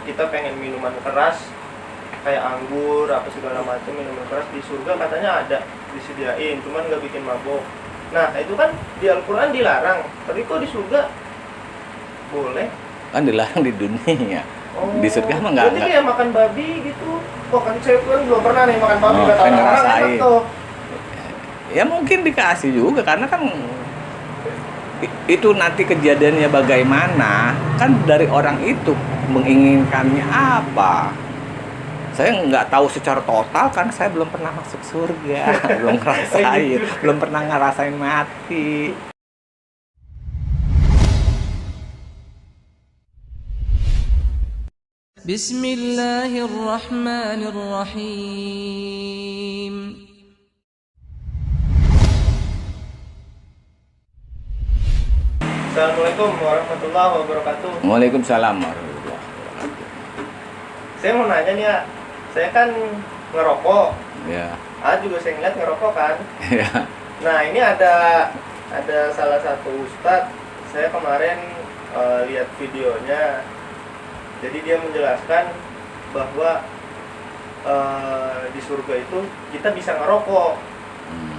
kita pengen minuman keras kayak anggur apa segala macam, minuman keras di surga katanya ada disediain, cuman nggak bikin mabok. Nah itu kan di Al-Quran dilarang, tapi kok di surga boleh? Kan dilarang di dunia. Di surga mah berarti kayak makan babi gitu. Kok kan saya kan belum pernah nih makan babi, kata pengen orang enak ngerasain. tuh. Ya mungkin dikasih juga karena kan itu nanti kejadiannya bagaimana, kan dari orang itu menginginkannya apa. Saya nggak tahu secara total karena saya belum pernah masuk surga, belum ngerasain, belum pernah ngerasain mati. Bismillahirrahmanirrahim. Assalamualaikum warahmatullahi wabarakatuh. Waalaikumsalam warahmatullahi wabarakatuh. Saya mau nanya nih ya, saya kan ngerokok. Ya. Juga saya ngeliat ngerokok kan. Ya. Nah ini ada salah satu ustadz, saya kemarin lihat videonya. Jadi dia menjelaskan bahwa di surga itu kita bisa ngerokok,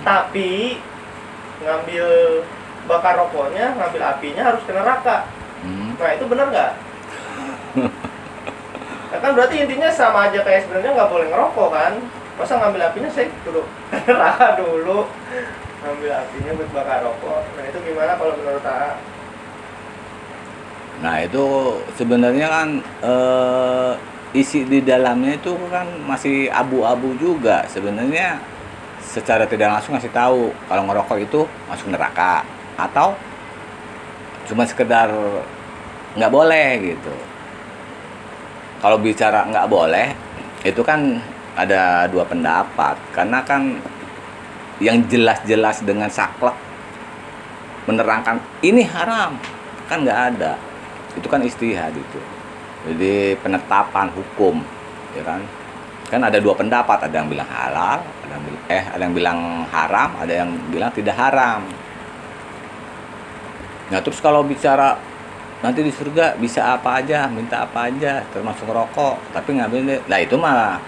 tapi ngambil bakar rokoknya, ngambil apinya harus ke neraka. Nah itu benar nggak? Nah, kan berarti intinya sama aja kayak sebenarnya nggak boleh ngerokok kan? Masa ngambil apinya saya dulu ke neraka dulu, ngambil apinya buat bakar rokok. Nah itu gimana kalau menurut AA? Nah itu sebenarnya kan isi di dalamnya itu kan masih abu-abu juga. Sebenarnya secara tidak langsung ngasih tahu kalau ngerokok itu masuk neraka atau cuma sekedar nggak boleh gitu. Kalau bicara nggak boleh itu kan ada dua pendapat, karena kan yang jelas-jelas dengan saklek menerangkan ini haram kan nggak ada. Itu kan ijtihad itu. Jadi penetapan hukum, ya kan? Kan ada dua pendapat, ada yang bilang halal, ada yang bilang haram, ada yang bilang tidak haram. Nah, terus kalau bicara nanti di surga bisa apa aja, minta apa aja, termasuk rokok, tapi ngambil. Nah, itu mah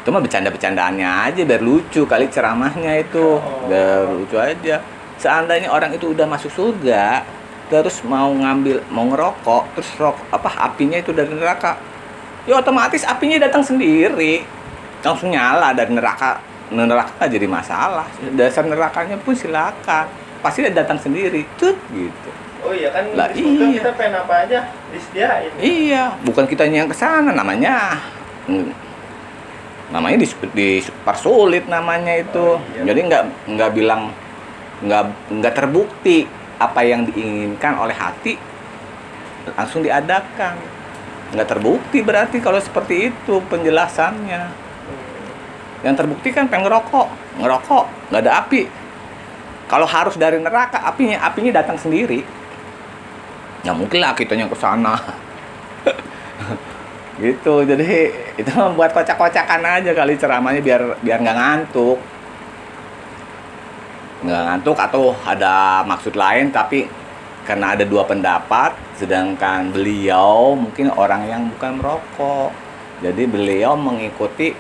bercanda-bercandaannya aja biar lucu kali ceramahnya itu. Biar lucu aja. Seandainya orang itu udah masuk surga, terus mau ngerokok, terus apinya itu dari neraka, ya otomatis apinya datang sendiri, langsung nyala dari neraka jadi masalah. Dasar nerakanya pun silakan, pasti datang sendiri tuh gitu. Oh iya kan, Lah, di surga iya. kita pengen apa aja disediain. Iya, bukan kitanya yang kesana, namanya dipersulit namanya itu. Iya. Jadi nggak bilang nggak terbukti apa yang diinginkan oleh hati langsung diadakan. Nggak terbukti berarti kalau seperti itu penjelasannya. Yang terbukti kan pengen ngerokok nggak ada api. Kalau harus dari neraka, apinya datang sendiri. Nggak mungkin lah kitanya ke sana. Gitu. Jadi itu buat kocak-kocakan aja kali ceramahnya biar nggak ngantuk. Nggak ngantuk atau ada maksud lain, tapi karena ada dua pendapat, sedangkan beliau mungkin orang yang bukan merokok. Jadi beliau mengikuti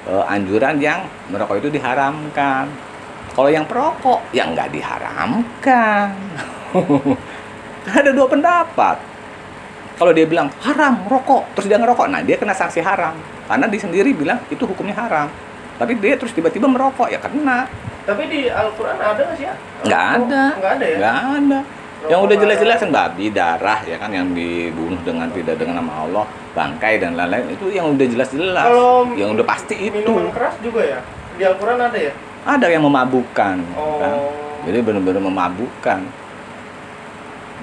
anjuran yang merokok itu diharamkan. Kalau yang perokok, ya nggak diharamkan. Ada dua pendapat. Kalau dia bilang haram rokok, terus dia ngerokok, nah dia kena sanksi haram. Karena dia sendiri bilang itu hukumnya haram. Tapi dia terus tiba-tiba merokok, ya kena. Tapi di Al-Quran ada nggak sih ya? Nggak ada. Nggak ada ya? Nggak ada. Yang udah jelas-jelas kan babi, darah, ya kan, yang dibunuh tidak dengan nama Allah, bangkai dan lain-lain, itu yang udah jelas-jelas. Kalau yang udah pasti itu. minuman keras juga ya? Di Al-Quran ada ya? Ada yang memabukkan, kan? Oh. Jadi benar-benar memabukkan.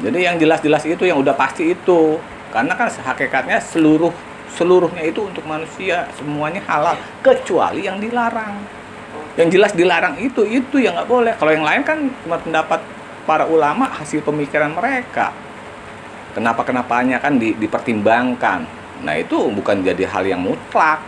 Jadi yang jelas-jelas itu, yang udah pasti itu. Karena kan hakikatnya seluruhnya itu untuk manusia, semuanya halal kecuali yang dilarang. Yang jelas dilarang itu yang nggak boleh. Kalau yang lain kan cuma pendapat para ulama, hasil pemikiran mereka. Kenapa-kenapanya kan dipertimbangkan. Nah itu bukan jadi hal yang mutlak.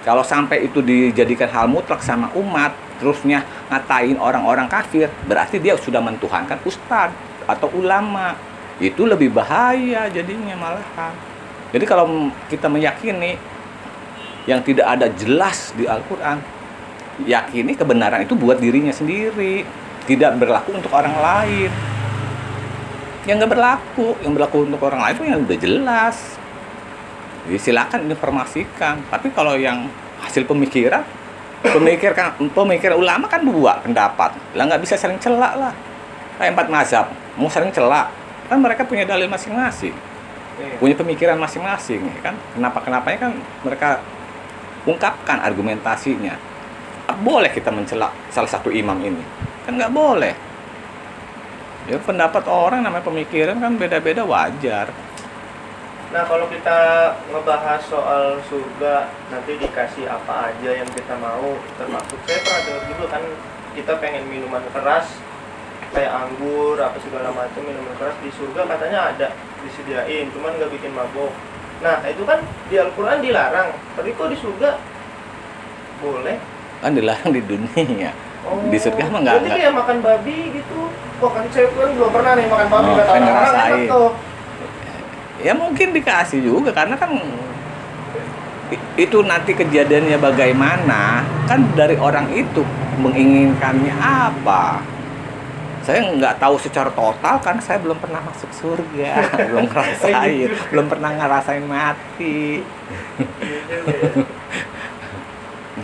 Kalau sampai itu dijadikan hal mutlak sama umat, terusnya ngatain orang-orang kafir, berarti dia sudah mentuhankan ustadz atau ulama. Itu lebih bahaya jadinya malahan. Jadi kalau kita meyakini yang tidak ada jelas di Al-Quran, yakini kebenaran itu buat dirinya sendiri, tidak berlaku untuk orang lain. Yang nggak berlaku, yang berlaku untuk orang lain itu yang udah jelas. Jadi silakan informasikan. Tapi kalau yang hasil pemikiran ulama kan dua pendapat. Lah nggak bisa saling celak lah. Kayak 4 mazhab, mau saling celak. Kan mereka punya dalil masing-masing. Punya pemikiran masing-masing, kan? Kenapa-kenapanya kan mereka ungkapkan argumentasinya. Boleh kita mencela salah satu imam ini? Kan nggak boleh. Ya pendapat orang namanya pemikiran kan beda-beda, wajar. Nah, kalau kita ngebahas soal surga, nanti dikasih apa aja yang kita mau, termasuk saya pernah dengar juga kan, kita pengen minuman keras kayak anggur apa segala macam, minuman keras di surga katanya ada disediain, cuman nggak bikin mabok. Nah, itu kan di Al-Quran dilarang, tapi kok di surga boleh? Kan dilarang di dunia. Di surga mah nggak. Berarti kayak makan babi gitu. Wah, kan saya kan belum pernah nih makan babi, kata kan orang enak tuh. Ya mungkin dikasih juga, karena kan itu nanti kejadiannya bagaimana, kan dari orang itu menginginkannya apa. Saya nggak tahu secara total karena saya belum pernah masuk surga, belum ngerasain, belum pernah ngerasain mati.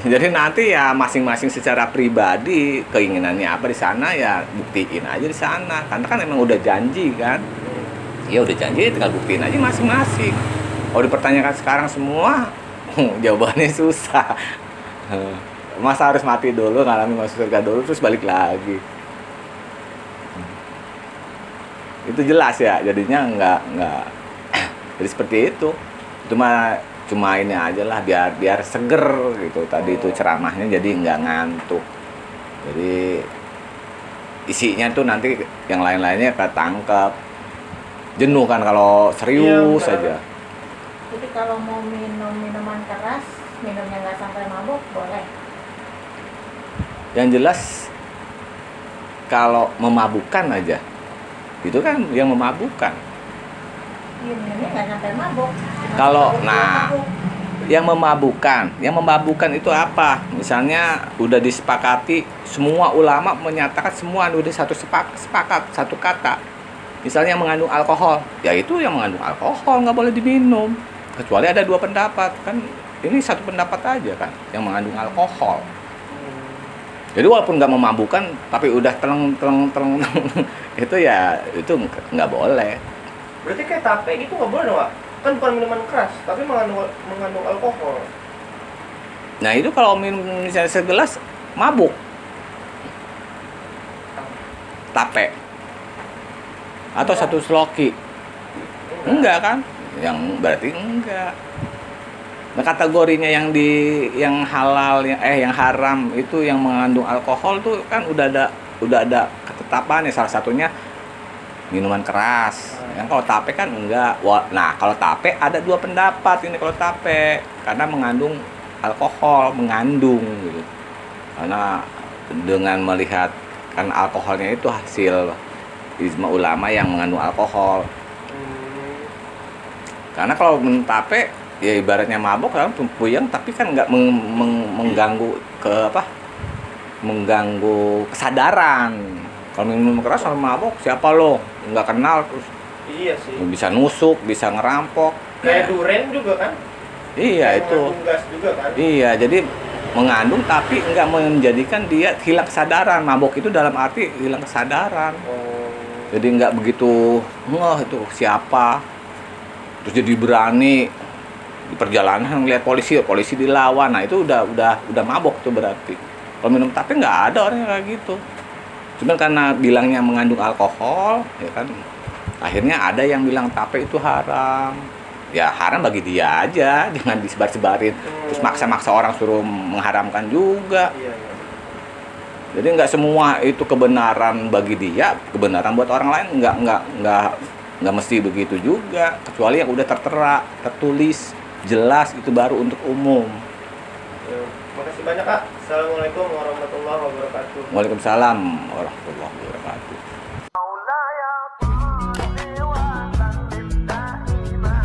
Jadi nanti ya masing-masing secara pribadi keinginannya apa di sana ya buktiin aja di sana. Karena kan emang udah janji kan. Ya udah janji, tinggal buktiin aja masing-masing. Kalau dipertanyakan sekarang semua, jawabannya susah. Masa harus mati dulu, ngalamin masuk surga dulu, terus balik lagi. Itu jelas ya, jadinya nggak jadi seperti itu. Cuma ini aja lah, biar seger gitu. Tadi itu ceramahnya jadi nggak ngantuk. Jadi isinya tuh nanti yang lain-lainnya ketangkep. Jenuh kan kalau serius aja. Jadi kalau mau minum minuman keras, minumnya nggak sampai mabuk, boleh? Yang jelas kalau memabukkan aja, itu kan yang memabukkan. Iya, minumnya nggak sampai mabuk. Kalau yang memabukkan itu apa? Misalnya udah disepakati, semua ulama menyatakan semua udah sepakat satu kata. Misalnya yang mengandung alkohol, ya itu yang mengandung alkohol nggak boleh diminum. Kecuali ada 2 pendapat, kan ini 1 pendapat aja kan yang mengandung alkohol. Jadi walaupun nggak memabukkan, tapi udah teleng itu ya itu nggak boleh. Berarti kayak tape gitu nggak boleh dong, Pak? Kan bukan minuman keras, tapi mengandung alkohol. Nah itu kalau minum misalnya segelas mabuk, tape atau 1 sloki, enggak kan? Yang berarti enggak. Nah kategorinya yang halal, yang haram itu yang mengandung alkohol tuh kan udah ada ketetapannya, salah satunya minuman keras. Yang kalau tape kan enggak. Nah, kalau tape ada 2 pendapat ini kalau tape, karena mengandung alkohol, gitu. Karena dengan melihat kan alkoholnya itu hasil ijma ulama yang mengandung alkohol. Karena kalau tape ya ibaratnya mabok kan puyeng, tapi kan nggak mengganggu mengganggu kesadaran. Kalau minum keras sama mabok, siapa lo? Nggak kenal terus. Iya sih. Bisa nusuk, bisa ngerampok. Kayak duren juga kan? Iya, itu. Gas juga kan? Iya, jadi mengandung tapi nggak menjadikan dia hilang kesadaran. Mabok itu dalam arti hilang kesadaran. Jadi nggak begitu, itu siapa? Terus jadi berani di perjalanan ngeliat polisi dilawan. Nah itu udah mabok tuh berarti. Kalau minum tape nggak ada orang yang kayak gitu. Cuman karena bilangnya mengandung alkohol, ya kan, akhirnya ada yang bilang tape itu haram. Ya haram bagi dia aja, jangan disebar-sebarin. Terus maksa-maksa orang suruh mengharamkan juga. Jadi nggak semua itu kebenaran bagi dia, kebenaran buat orang lain nggak mesti begitu juga. Kecuali yang udah tertera, tertulis, jelas itu baru untuk umum. Makasih banyak, Kak. Assalamualaikum warahmatullahi wabarakatuh. Waalaikumsalam warahmatullahi wabarakatuh. مولاي صل وسلم دائما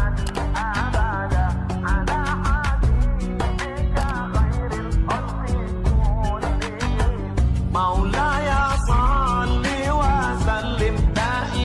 Maulana